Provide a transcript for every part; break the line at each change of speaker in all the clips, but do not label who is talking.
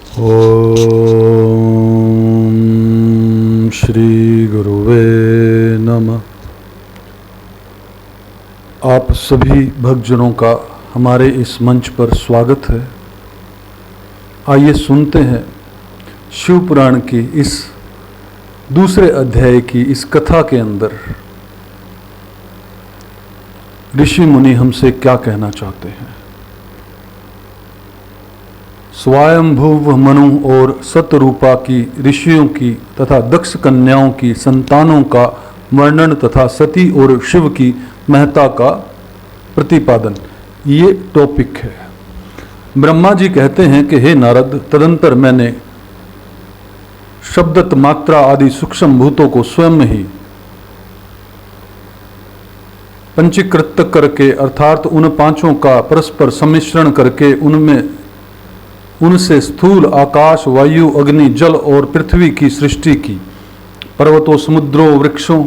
ओम श्री गुरुवे नमः। आप सभी भक्तजनों का हमारे इस मंच पर स्वागत है। आइए सुनते हैं शिव पुराण की इस दूसरे अध्याय की इस कथा के अंदर ऋषि मुनि हमसे क्या कहना चाहते हैं। स्वयंभुव मनु और सतरूपा की ऋषियों की तथा दक्ष कन्याओं की संतानों का वर्णन तथा सती और शिव की महत्ता का प्रतिपादन, ये टॉपिक है। ब्रह्मा जी कहते हैं कि हे नारद, तदंतर मैंने शब्दत मात्रा आदि सूक्ष्म भूतों को स्वयं ही पंचीकृत करके अर्थात उन पांचों का परस्पर सम्मिश्रण करके उनसे स्थूल आकाश, वायु, अग्नि, जल और पृथ्वी की सृष्टि की। पर्वतों, समुद्रों, वृक्षों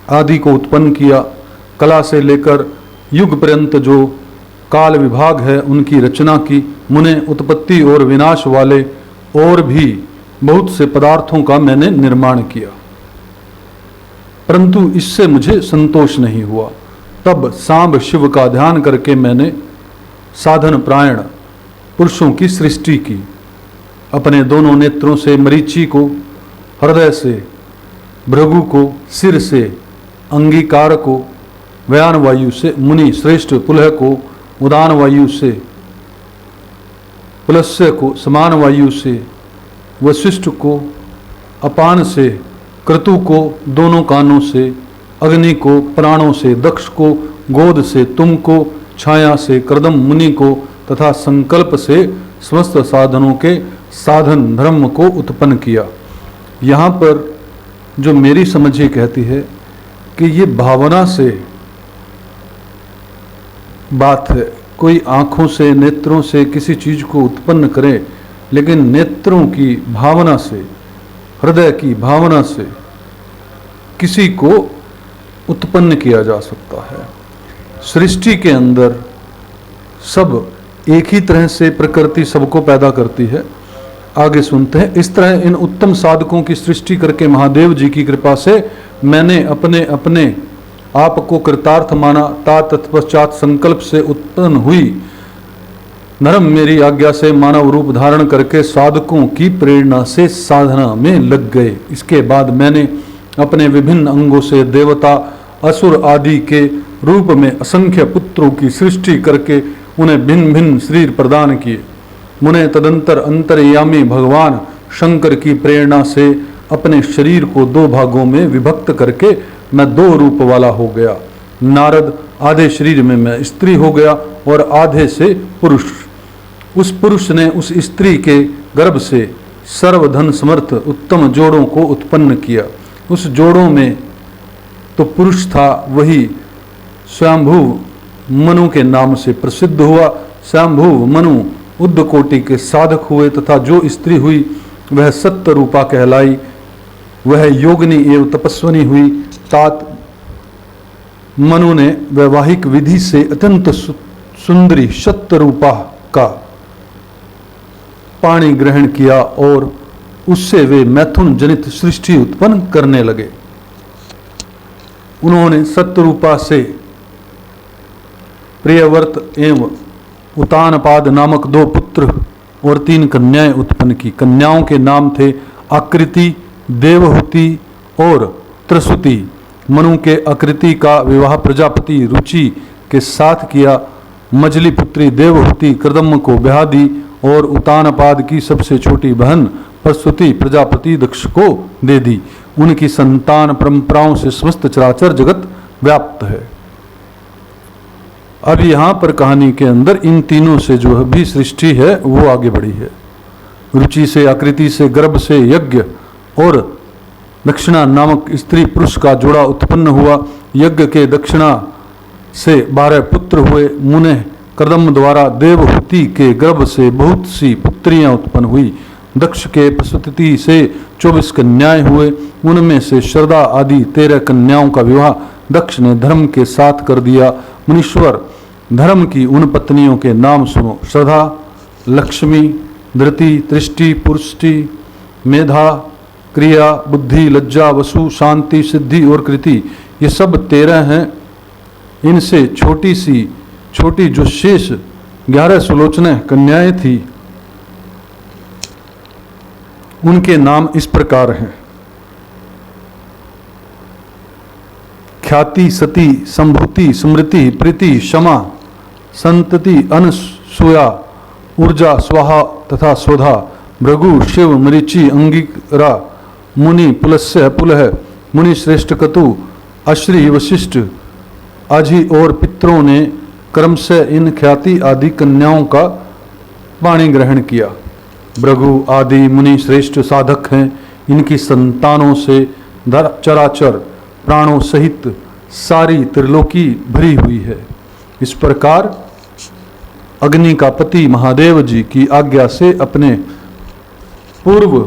आदि को उत्पन्न किया। कला से लेकर युग पर्यंत जो काल विभाग है उनकी रचना की। मुने उत्पत्ति और विनाश वाले और भी बहुत से पदार्थों का मैंने निर्माण किया, परंतु इससे मुझे संतोष नहीं हुआ। तब सांब शिव का ध्यान करके मैंने साधन प्रायण पुरुषों की सृष्टि की। अपने दोनों नेत्रों से मरीचि को, हृदय से भृगु को, सिर से अंगीकार को, व्यान वायु से मुनि श्रेष्ठ पुलह को, उदान वायु से पुलस्य को, समान वायु से वशिष्ठ को, अपान से क्रतु को, दोनों कानों से अग्नि को, प्राणों से दक्ष को, गोद से तुम को, छाया से कर्दम मुनि को तथा संकल्प से समस्त साधनों के साधन धर्म को उत्पन्न किया। यहाँ पर जो मेरी समझ ये कहती है कि ये भावना से बात है। कोई आँखों से, नेत्रों से किसी चीज़ को उत्पन्न करे, लेकिन नेत्रों की भावना से, हृदय की भावना से किसी को उत्पन्न किया जा सकता है। सृष्टि के अंदर सब एक ही तरह से प्रकृति सबको पैदा करती है। आगे सुनते हैं। इस तरह इन उत्तम साधकों की सृष्टि करके महादेव जी की कृपा से मैंने अपने अपने आप को कृतार्थ माना। तत्पश्चात संकल्प से उत्पन्न हुई नरम मेरी आज्ञा से मानव रूप धारण करके साधकों की प्रेरणा से साधना में लग गए। इसके बाद मैंने अपने विभिन्न अंगों से देवता, असुर आदि के रूप में असंख्य पुत्रों की सृष्टि करके उन्हें भिन्न भिन्न शरीर प्रदान किए। मुने तदंतर अंतर्यामी भगवान शंकर की प्रेरणा से अपने शरीर को दो भागों में विभक्त करके मैं दो रूप वाला हो गया। नारद, आधे शरीर में मैं स्त्री हो गया और आधे से पुरुष। उस पुरुष ने उस स्त्री के गर्भ से सर्वधन समर्थ उत्तम जोड़ों को उत्पन्न किया। उस जोड़ों में तो पुरुष था, वही स्वयंभुव मनु के नाम से प्रसिद्ध हुआ। स्वयंभुव मनु उद्दकोटि के साधक हुए तथा जो स्त्री हुई वह सत्य रूपा कहलाई। वह योगिनी एवं तपस्विनी हुई। तात मनु ने वैवाहिक विधि से अत्यंत सुंदरी सत्य रूपा का पाणी ग्रहण किया और उससे वे मैथुन जनित सृष्टि उत्पन्न करने लगे। उन्होंने सत्यरूपा से प्रियव्रत एवं उतानपाद नामक दो पुत्र और 3 कन्याएं उत्पन्न की। कन्याओं के नाम थे आकृति, देवहूति और त्रसुति। मनु के आकृति का विवाह प्रजापति रुचि के साथ किया। मजली पुत्री देवहूति कर्दम को ब्याह दी और उतानपाद की सबसे छोटी बहन प्रसूति प्रजापति दक्ष को दे दी। उनकी संतान परंपराओं से समस्त चराचर जगत व्याप्त है। अब यहाँ पर कहानी के अंदर इन तीनों से जो भी सृष्टि है वो आगे बढ़ी है। रुचि से, आकृति से, गर्भ से यज्ञ और दक्षिणा नामक स्त्री पुरुष का जोड़ा उत्पन्न हुआ। यज्ञ के दक्षिणा से 12 पुत्र हुए। मुने कर्दम द्वारा देवहूति के गर्भ से बहुत सी पुत्रियां उत्पन्न हुई। दक्ष के प्रसूति से 24 कन्याएं हुए। उनमें से श्रद्धा आदि 13 कन्याओं का विवाह दक्ष ने धर्म के साथ कर दिया। मुनीश्वर, धर्म की उन पत्नियों के नाम सुनो। श्रद्धा लक्ष्मी, धृति, तृष्टि, पुष्टि, मेधा, क्रिया, बुद्धि, लज्जा, वसु, शांति, सिद्धि और कृति, ये सब 13 हैं। इनसे छोटी जो शेष 11 सुलोचना कन्याएं थी, उनके नाम इस प्रकार हैं: ख्याति, सती, संभूति, स्मृति, प्रीति, क्षमा, संतति, अनसूया, ऊर्जा, स्वाहा तथा स्वधा, भृगु, शिव, मरीचि, अंगिरा, मुनि, पुलस्य, पुलह, मुनि श्रेष्ठ, कतु, अश्री, वशिष्ठ आदि और पितरों ने क्रम से इन ख्याति आदि कन्याओं का पाणी ग्रहण किया। भृगु आदि मुनि श्रेष्ठ साधक हैं। इनकी संतानों से चराचर प्राणों सहित सारी त्रिलोकी भरी हुई है। इस प्रकार अग्नि का पति महादेव जी की आज्ञा से अपने पूर्व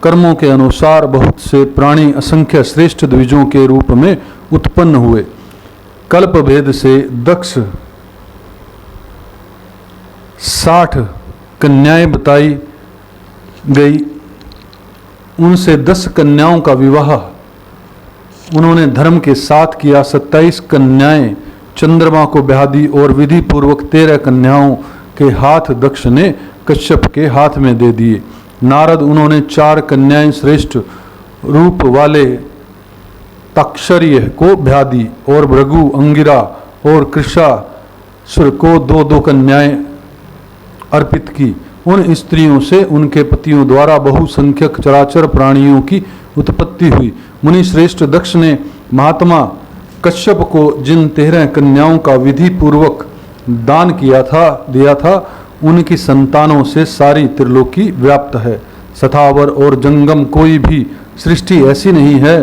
कर्मों के अनुसार बहुत से प्राणी असंख्य श्रेष्ठ द्विजों के रूप में उत्पन्न हुए। कल्प भेद से दक्ष 60 कन्याएं बताई गई। उनसे 10 कन्याओं का विवाह उन्होंने धर्म के साथ किया। 27 कन्याएं चंद्रमा को ब्याह दी और विधि पूर्वक 13 कन्याओं के हाथ दक्ष ने कश्यप के हाथ में दे दिए। नारद उन्होंने 4 कन्याएं श्रेष्ठ रूप वाले ताक्षर्य को ब्याह दी और भृगु, अंगिरा और कृषासुर को 2-2 कन्याएं अर्पित की। उन स्त्रियों से उनके पतियों द्वारा बहुसंख्यक चराचर प्राणियों की उत्पत्ति हुई। मुनि श्रेष्ठ दक्ष ने महात्मा कश्यप को जिन 13 कन्याओं का विधि पूर्वक दान दिया था, उनकी संतानों से सारी त्रिलोकी व्याप्त है। सथावर और जंगम कोई भी सृष्टि ऐसी नहीं है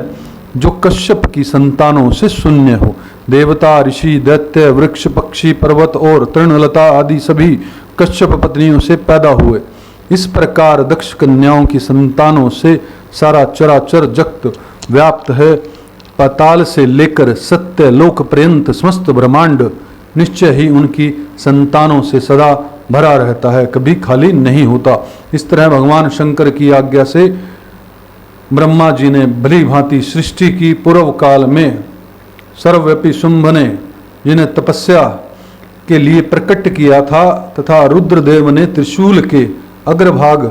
जो कश्यप की संतानों से शून्य हो। देवता, ऋषि, दैत्य, वृक्ष, पक्षी, पर्वत और तृणलता आदि सभी कश्यप पत्नियों से पैदा हुए। इस प्रकार दक्ष कन्याओं की संतानों से सारा चराचर जगत व्याप्त है। पाताल से लेकर सत्य लोक पर्यंत समस्त ब्रह्मांड निश्चय ही उनकी संतानों से सदा भरा रहता है, कभी खाली नहीं होता। इस तरह भगवान शंकर की आज्ञा से ब्रह्मा जी ने भली भांति सृष्टि की। पूर्व काल में सर्वव्यापी शुंभ ने जिन्हें तपस्या के लिए प्रकट किया था तथा रुद्रदेव ने त्रिशूल के अग्रभाग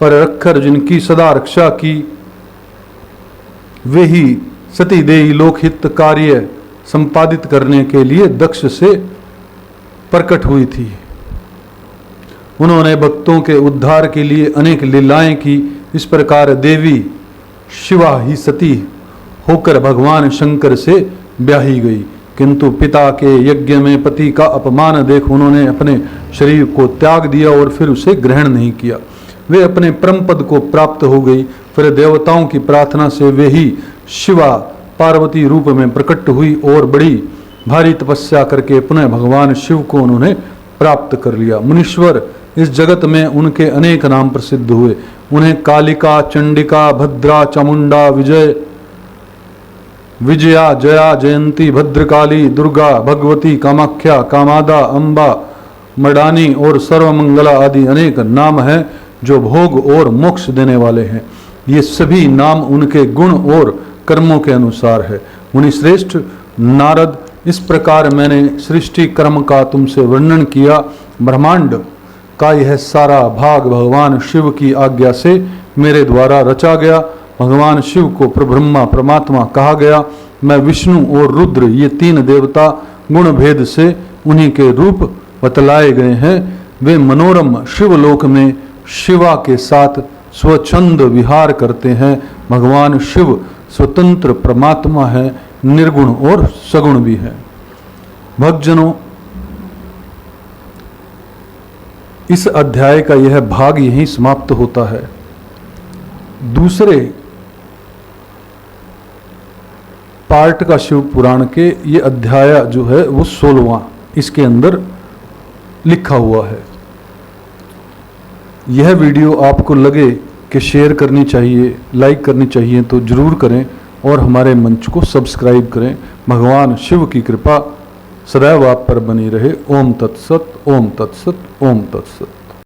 पर रखकर जिनकी सदा रक्षा की, वे ही सती देवी लोकहित कार्य संपादित करने के लिए दक्ष से प्रकट हुई थी। उन्होंने भक्तों के उद्धार के लिए अनेक लीलाएं की। इस प्रकार देवी शिवा ही सती होकर भगवान शंकर से ब्याही गई, किंतु पिता के यज्ञ में पति का अपमान देख उन्होंने अपने शरीर को त्याग दिया और फिर उसे ग्रहण नहीं किया। वे अपने परम पद को प्राप्त हो गई। फिर देवताओं की प्रार्थना से वे ही शिवा पार्वती रूप में प्रकट हुई और बड़ी भारी तपस्या करके पुनः भगवान शिव को उन्होंने प्राप्त कर लिया। मुनीश्वर इस जगत में उनके अनेक नाम प्रसिद्ध हुए। उन्हें कालिका, चंडिका, भद्रा, चामुंडा, विजया, जया, जयंती, भद्रकाली, दुर्गा, भगवती, कामाख्या, कामादा, अम्बा, मडानी और सर्वमंगला आदि अनेक नाम हैं जो भोग और मोक्ष देने वाले हैं। ये सभी नाम उनके गुण और कर्मों के अनुसार है। मुनिश्रेष्ठ नारद, इस प्रकार मैंने सृष्टि कर्म का तुमसे वर्णन किया। ब्रह्मांड का यह सारा भाग भगवान शिव की आज्ञा से मेरे द्वारा रचा गया। भगवान शिव को प्रब्रह्मा परमात्मा कहा गया। मैं विष्णु और रुद्र ये 3 देवता गुण भेद से उन्हीं के रूप बतलाए गए हैं। वे मनोरम शिवलोक में शिवा के साथ स्वच्छंद विहार करते हैं। भगवान शिव स्वतंत्र परमात्मा है, निर्गुण और सगुण भी है। भक्तजनों, इस अध्याय का यह भाग यहीं समाप्त होता है। दूसरे पार्ट का शिव पुराण के ये अध्याय जो है वो 16वां इसके अंदर लिखा हुआ है। यह वीडियो आपको लगे कि शेयर करनी चाहिए, लाइक करनी चाहिए तो जरूर करें और हमारे मंच को सब्सक्राइब करें। भगवान शिव की कृपा सदैव आप पर बनी रहे। ओम तत्सत, ओम तत्सत, ओम तत्सत।